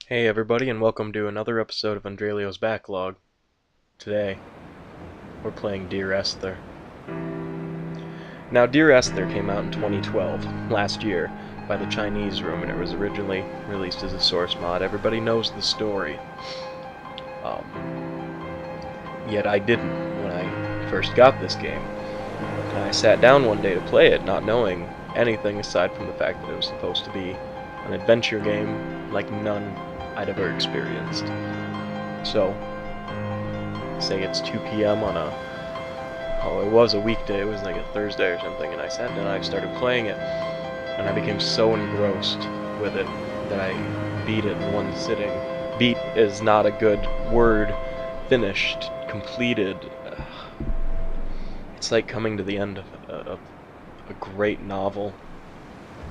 Hey everybody, and welcome to another episode of Undrallio's Backlog. Today, we're playing Dear Esther. Now, Dear Esther came out in 2012, last year, by the Chinese Room, and it was originally released as a source mod. Everybody knows the story. Yet I didn't when I first got this game. And I sat down one day to play it, not knowing anything aside from the fact that it was supposed to be an adventure game like none I'd ever experienced. So, say it's 2 p.m. on it was a weekday, it was like a Thursday or something, and I sat down and I started playing it, and I became so engrossed with it that I beat it in one sitting. Beat is not a good word. Finished, completed. It's like coming to the end of a great novel,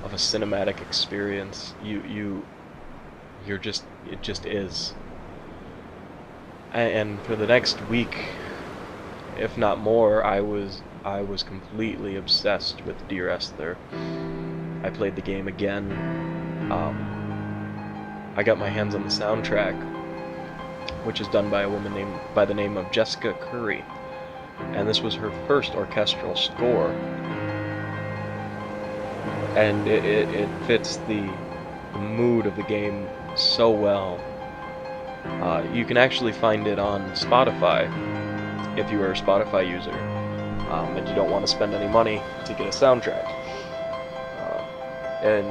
of a cinematic experience. It just is. And for the next week, if not more, I was completely obsessed with Dear Esther. I played the game again. I got my hands on the soundtrack, which is done by a woman by the name of Jessica Curry, and this was her first orchestral score, and it fits the mood of the game so well. You can actually find it on Spotify if you are a Spotify user, and you don't want to spend any money to get a soundtrack. And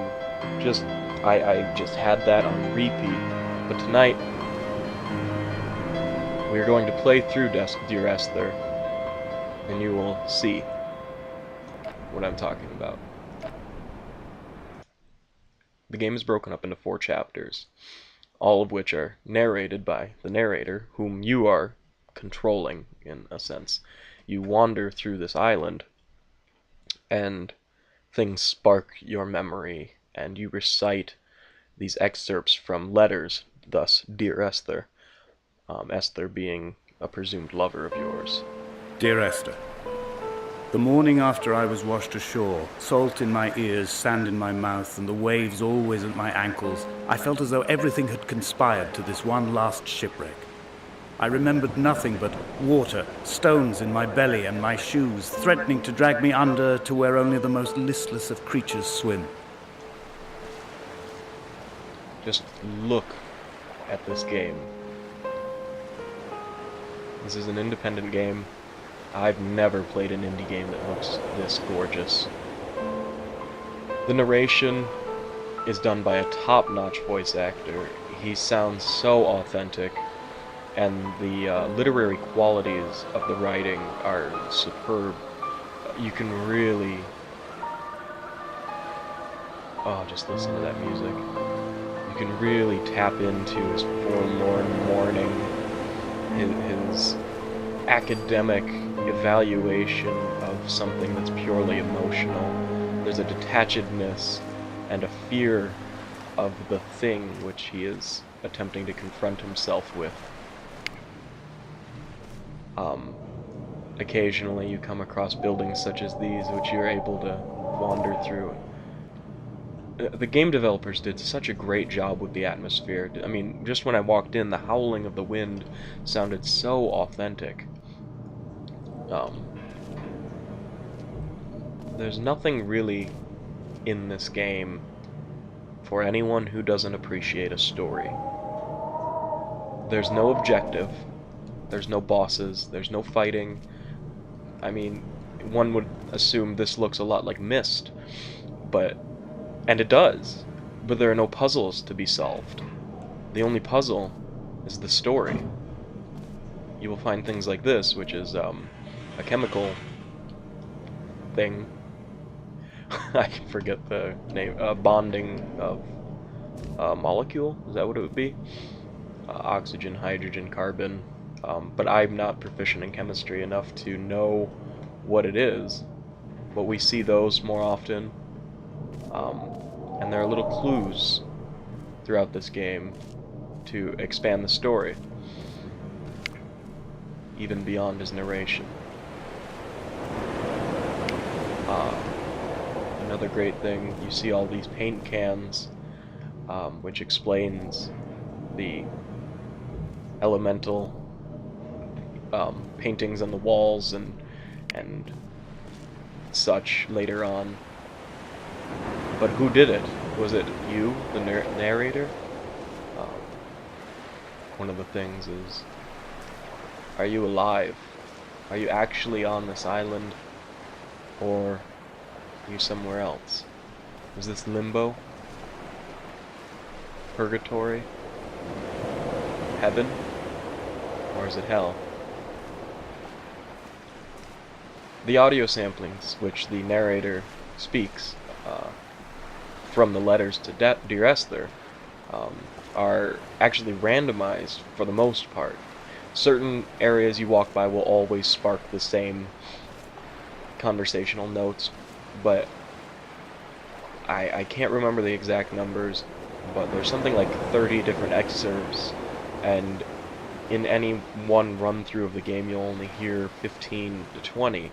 I just had that on repeat. But tonight, we're going to play through Dear Esther, and you will see what I'm talking about. The game is broken up into 4 chapters, all of which are narrated by the narrator, whom you are controlling, in a sense. You wander through this island, and things spark your memory, and you recite these excerpts from letters, thus Dear Esther, Esther being a presumed lover of yours. Dear Esther, the morning after I was washed ashore, salt in my ears, sand in my mouth, and the waves always at my ankles, I felt as though everything had conspired to this one last shipwreck. I remembered nothing but water, stones in my belly and my shoes, threatening to drag me under to where only the most listless of creatures swim. Just look at this game. This is an independent game. I've never played an indie game that looks this gorgeous. The narration is done by a top-notch voice actor. He sounds so authentic, and the literary qualities of the writing are superb. You can really... just listen to that music. You can really tap into his forlorn mourning, his academic evaluation of something that's purely emotional. There's a detachedness and a fear of the thing which he is attempting to confront himself with. Occasionally you come across buildings such as these which you're able to wander through. The game developers did such a great job with the atmosphere. I mean, just when I walked in, the howling of the wind sounded so authentic. There's nothing really in this game for anyone who doesn't appreciate a story. There's no objective, there's no bosses, there's no fighting. I mean, one would assume this looks a lot like Myst, and it does, but there are no puzzles to be solved. The only puzzle is the story. You will find things like this, which is a chemical thing. I forget the name. Bonding of molecule? Is that what it would be? Oxygen, hydrogen, carbon. But I'm not proficient in chemistry enough to know what it is. But we see those more often. And there are little clues throughout this game to expand the story, even beyond his narration. Another great thing, you see all these paint cans, which explains the elemental paintings on the walls and such later on. But who did it? Was it you, the narrator? One of the things is, are you alive? Are you actually on this island? Or are you somewhere else? Is this limbo? Purgatory? Heaven? Or is it hell? The audio samplings, which the narrator speaks from the letters to Dear Esther, are actually randomized for the most part. Certain areas you walk by will always spark the same conversational notes, but I can't remember the exact numbers, but there's something like 30 different excerpts, and in any one run-through of the game you'll only hear 15 to 20,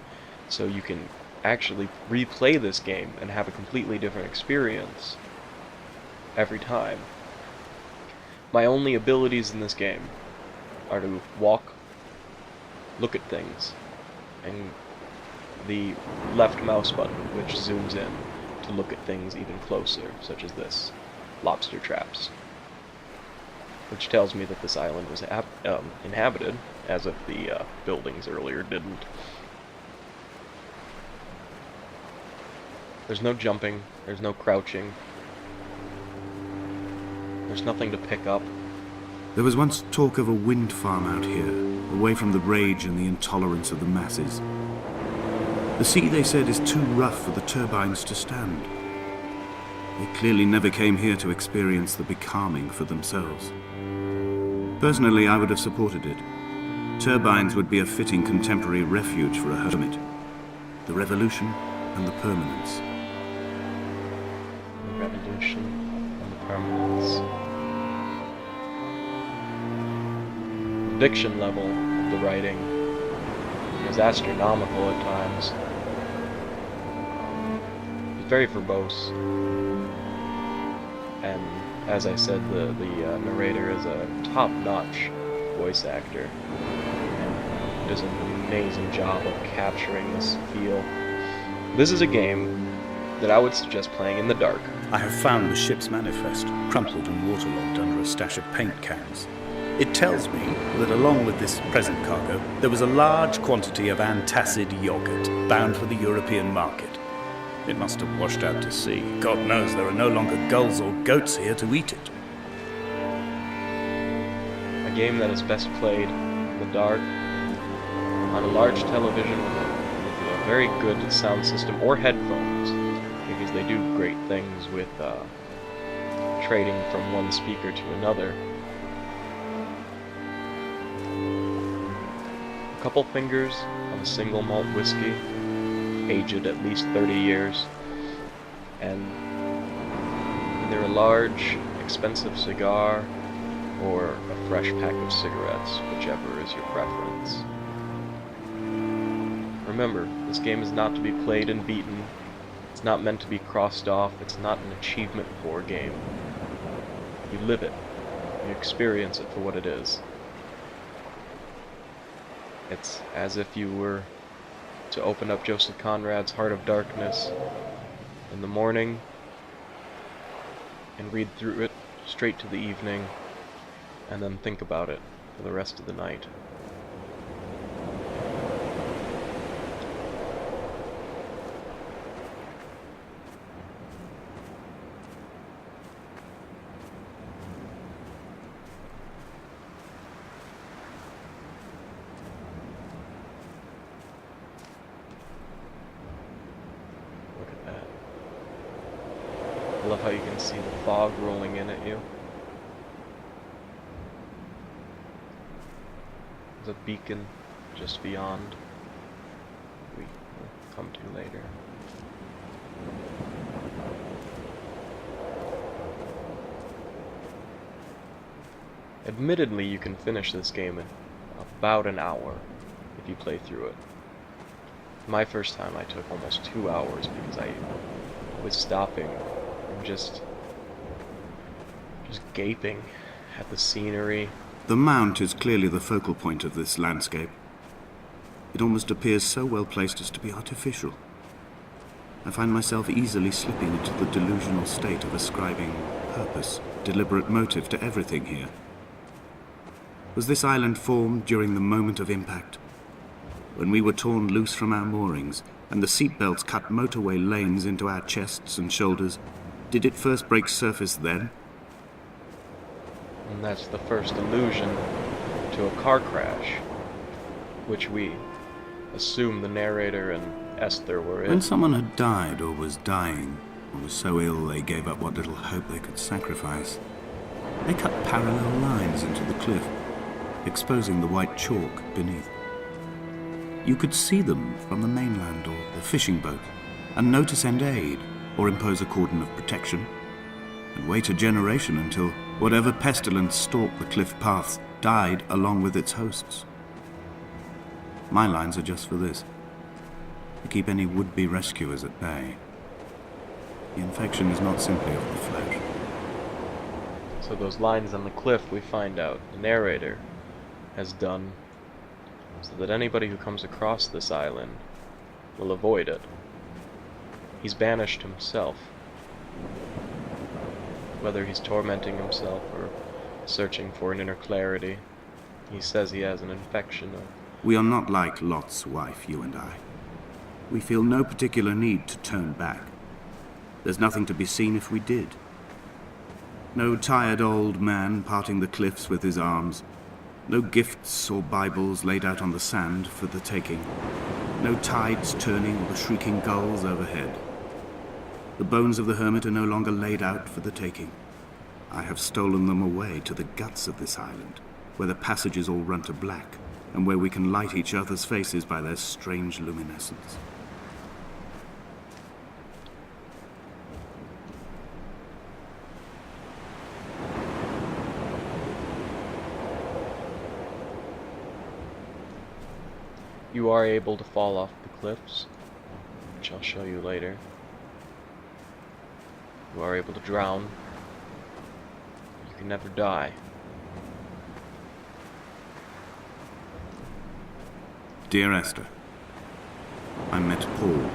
so you can actually replay this game and have a completely different experience every time. My only abilities in this game are to walk, look at things, and the left mouse button, which zooms in to look at things even closer, such as this, lobster traps, which tells me that this island was inhabited, as if the buildings earlier didn't. There's no jumping, there's no crouching, there's nothing to pick up. There was once talk of a wind farm out here, away from the rage and the intolerance of the masses. The sea, they said, is too rough for the turbines to stand. They clearly never came here to experience the becalming for themselves. Personally, I would have supported it. Turbines would be a fitting contemporary refuge for a hermit. The revolution and the permanence. The revolution and the permanence. The diction level of the writing is astronomical at times. It's very verbose. And as I said, the narrator is a top-notch voice actor and does an amazing job of capturing this feel. This is a game that I would suggest playing in the dark. I have found the ship's manifest, crumpled and waterlogged under a stash of paint cans. It tells me that along with this present cargo, there was a large quantity of antacid yogurt bound for the European market. It must have washed out to sea. God knows there are no longer gulls or goats here to eat it. A game that is best played in the dark, on a large television with a very good sound system, or headphones, because they do great things with trading from one speaker to another. A couple fingers of a single malt whiskey, aged at least 30 years, and either a large, expensive cigar or a fresh pack of cigarettes, whichever is your preference. Remember, this game is not to be played and beaten. It's not meant to be crossed off. It's not an achievement for a game. You live it. You experience it for what it is. It's as if you were to open up Joseph Conrad's Heart of Darkness in the morning and read through it straight to the evening, and then think about it for the rest of the night. I love how you can see the fog rolling in at you. There's a beacon just beyond. We will come to later. Admittedly, you can finish this game in about an hour if you play through it. My first time I took almost 2 hours because I was stopping and just gaping at the scenery. The mount is clearly the focal point of this landscape. It almost appears so well placed as to be artificial. I find myself easily slipping into the delusional state of ascribing purpose, deliberate motive to everything here. Was this island formed during the moment of impact? When we were torn loose from our moorings, and the seatbelts cut motorway lanes into our chests and shoulders, did it first break surface then? And that's the first allusion to a car crash, which we assume the narrator and Esther were in. When someone had died or was dying, or was so ill they gave up what little hope they could sacrifice, they cut parallel lines into the cliff, exposing the white chalk beneath. You could see them from the mainland or the fishing boat, and know to send aid or impose a cordon of protection, and wait a generation until whatever pestilence stalked the cliff paths died along with its hosts. My lines are just for this, to keep any would-be rescuers at bay. The infection is not simply of the flesh. So those lines on the cliff, we find out the narrator has done so that anybody who comes across this island will avoid it. He's banished himself. Whether he's tormenting himself or searching for an inner clarity, he says he has an infection of... We are not like Lot's wife, you and I. We feel no particular need to turn back. There's nothing to be seen if we did. No tired old man parting the cliffs with his arms. No gifts or Bibles laid out on the sand for the taking. No tides turning or the shrieking gulls overhead. The bones of the hermit are no longer laid out for the taking. I have stolen them away to the guts of this island, where the passages all run to black, and where we can light each other's faces by their strange luminescence. You are able to fall off the cliffs, which I'll show you later. You are able to drown. You can never die. Dear Esther, I met Paul.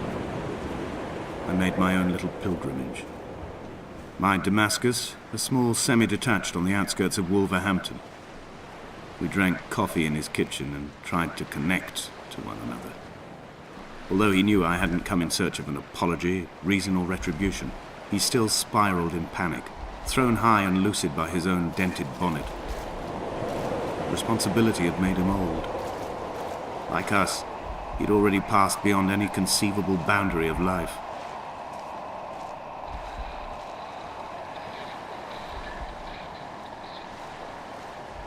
I made my own little pilgrimage. My Damascus, a small semi-detached on the outskirts of Wolverhampton. We drank coffee in his kitchen and tried to connect to one another. Although he knew I hadn't come in search of an apology, reason or retribution, he still spiraled in panic, thrown high and lucid by his own dented bonnet. Responsibility had made him old. Like us, he'd already passed beyond any conceivable boundary of life.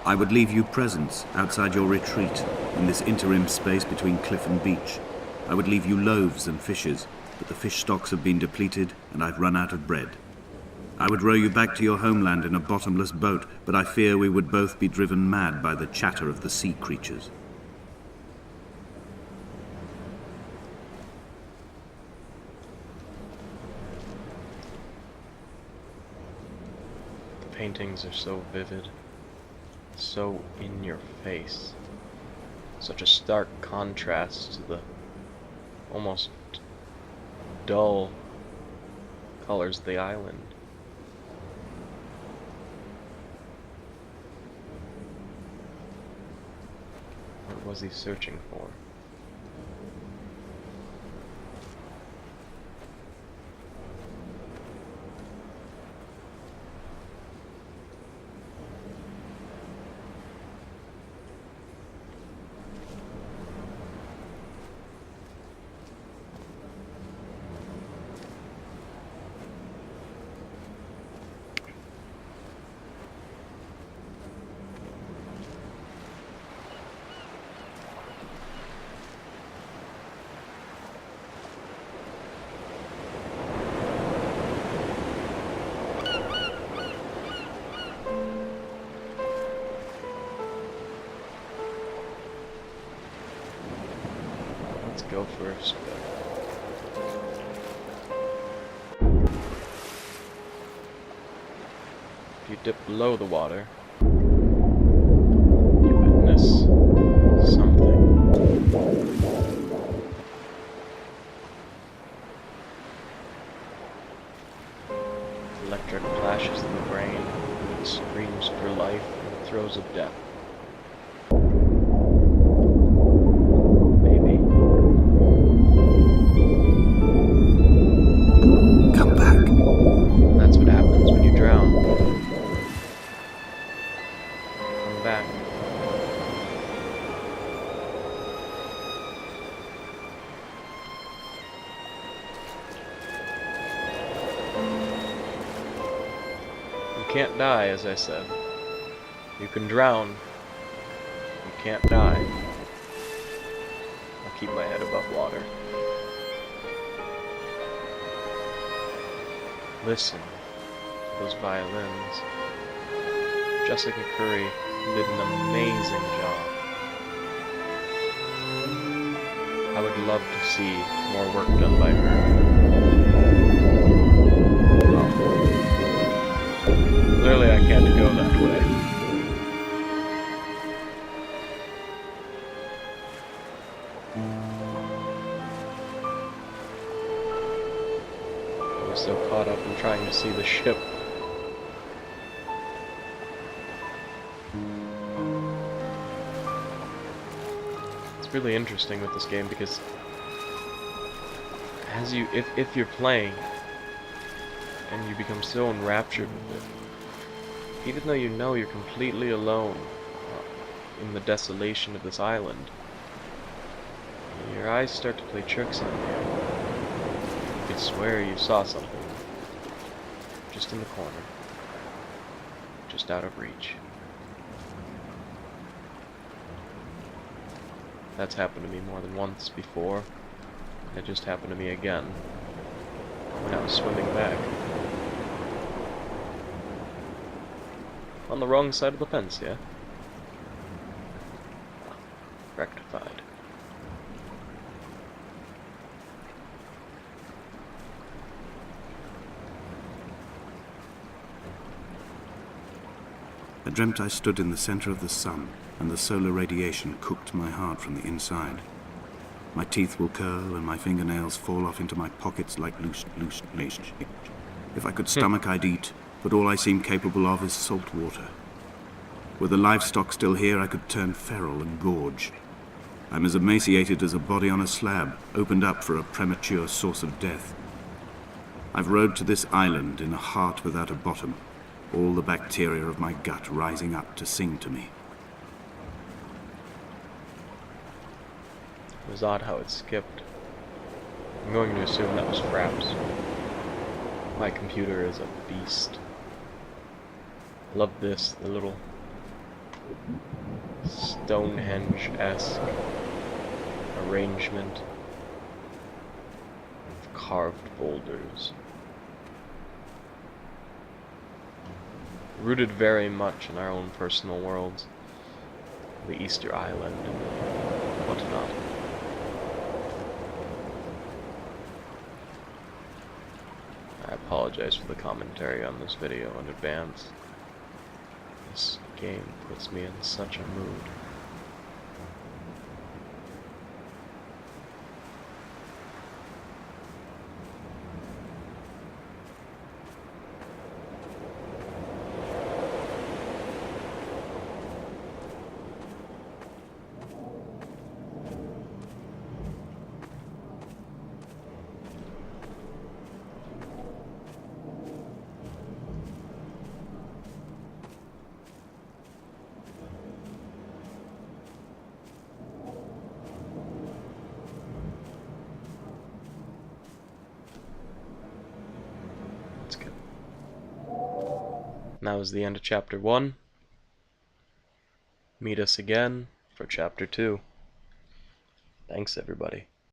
I would leave you presents outside your retreat, in this interim space between cliff and beach. I would leave you loaves and fishes, but the fish stocks have been depleted and I've run out of bread. I would row you back to your homeland in a bottomless boat, but I fear we would both be driven mad by the chatter of the sea creatures. The paintings are so vivid, so in your face. Such a stark contrast to the almost dull colors of the island. What was he searching for? Let's go first. If you dip below the water, screams for life in the throes of death. Maybe. Come back. That's what happens when you drown. Come back. You can't die, as I said. You can drown. You can't die. I'll keep my head above water. Listen to those violins. Jessica Curry did an amazing job. I would love to see more work done by her. Clearly I can't go that way. I was so caught up in trying to see the ship. It's really interesting with this game because as if you're playing and you become so enraptured with it, even though you know you're completely alone in the desolation of this island, your eyes start to play tricks on you. You could swear you saw something just in the corner, just out of reach. That's happened to me more than once before. It just happened to me again when I was swimming back. On the wrong side of the fence, yeah? Rectified. I dreamt I stood in the center of the sun, and the solar radiation cooked my heart from the inside. My teeth will curl, and my fingernails fall off into my pockets like loose meat. If I could stomach, I'd eat, but all I seem capable of is salt water. Were the livestock still here, I could turn feral and gorge. I'm as emaciated as a body on a slab, opened up for a premature source of death. I've rowed to this island in a heart without a bottom, all the bacteria of my gut rising up to sing to me. It was odd how it skipped. I'm going to assume that was fraps. My computer is a beast. I love this, the little Stonehenge-esque arrangement of carved boulders. Rooted very much in our own personal worlds, the Easter Island and whatnot. I apologize for the commentary on this video in advance. This game puts me in such a mood. And that was the end of Chapter 1. Meet us again for Chapter 2. Thanks, everybody.